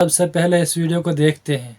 سب سے پہلے اس ویڈیو کو دیکھتے ہیں۔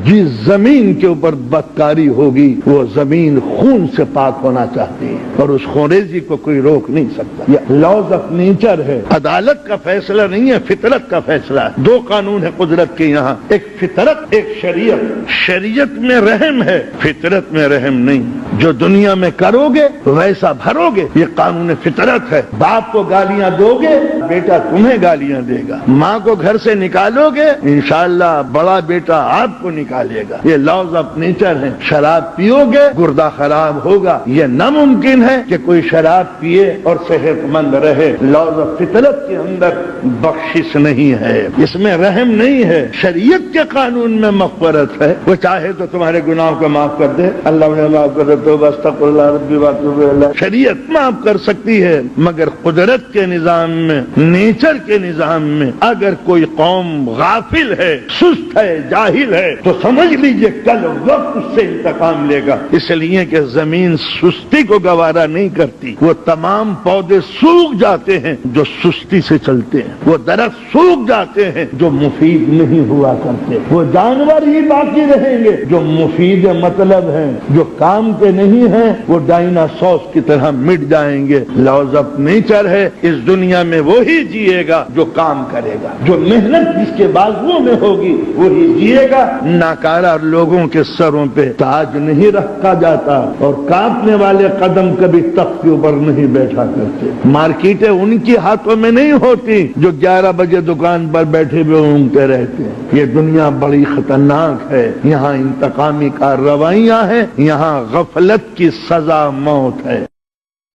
جس زمین کے اوپر بدکاری ہوگی وہ زمین خون سے پاک ہونا چاہتی ہے اور اس خونریزی کو کوئی روک نہیں سکتا۔ یہ لاز آف نیچر ہے، عدالت کا فیصلہ نہیں ہے، فطرت کا فیصلہ ہے۔ دو قانون ہے قدرت کے یہاں، ایک فطرت ایک شریعت۔ شریعت میں رحم ہے، فطرت میں رحم نہیں۔ جو دنیا میں کرو گے ویسا بھرو گے، یہ قانون فطرت ہے۔ باپ کو گالیاں دو گے بیٹا تمہیں گالیاں دے گا، ماں کو گھر سے نکالو گے انشاءاللہ بڑا بیٹا آپ کو نکالے گا۔ یہ لاز آف نیچر ہے۔ شراب پیو گے گردہ خراب ہوگا، یہ ناممکن ہے کہ کوئی شراب پیے اور صحت مند رہے۔ لاز آف فطرت کے اندر بخشش نہیں ہے، اس میں رحم نہیں ہے۔ شریعت کے قانون میں مغفرت ہے، وہ چاہے تو تمہارے گناہوں کو معاف کر دے، اللہ مجھے معاف کر دے، توبہ استغفر اللہ ربی واتوب الیہ۔ شریعت معاف کر سکتی ہے، مگر قدرت کے نظام میں، نیچر کے نظام میں اگر کوئی قوم غافل ہے، سست ہے، جاہل ہے تو سمجھ لیجئے کل وقت اس سے انتقام لے گا۔ اس لیے کہ زمین سستی کو گوارا نہیں کرتی، وہ تمام پودے سوکھ جاتے ہیں جو سستی سے چلتے ہیں، وہ درخت سوکھ جاتے ہیں جو مفید نہیں ہوا کرتے، وہ جانور ہی باقی رہیں گے جو مفید مطلب ہیں، جو کام کے نہیں ہیں وہ ڈائناسورس کی طرح مٹ جائیں گے۔ لاز آف نیچر ہے، اس دنیا میں وہی جیے گا جو کام کرے گا، جو محنت جس کے بازوؤں میں ہوگی وہی جیے گا۔ ناکارہ لوگوں کے سروں پہ تاج نہیں رکھا جاتا اور کانپنے والے قدم کبھی تخت کے اوپر نہیں بیٹھا کرتے۔ مارکیٹیں ان کی ہاتھوں میں نہیں ہوتی جو 11 بجے دکان پر بیٹھے ہوئے اونگتے رہتے ہیں۔ یہ دنیا بڑی خطرناک ہے، یہاں انتقامی کارروائیاں ہیں، یہاں غفلت کی سزا موت ہے۔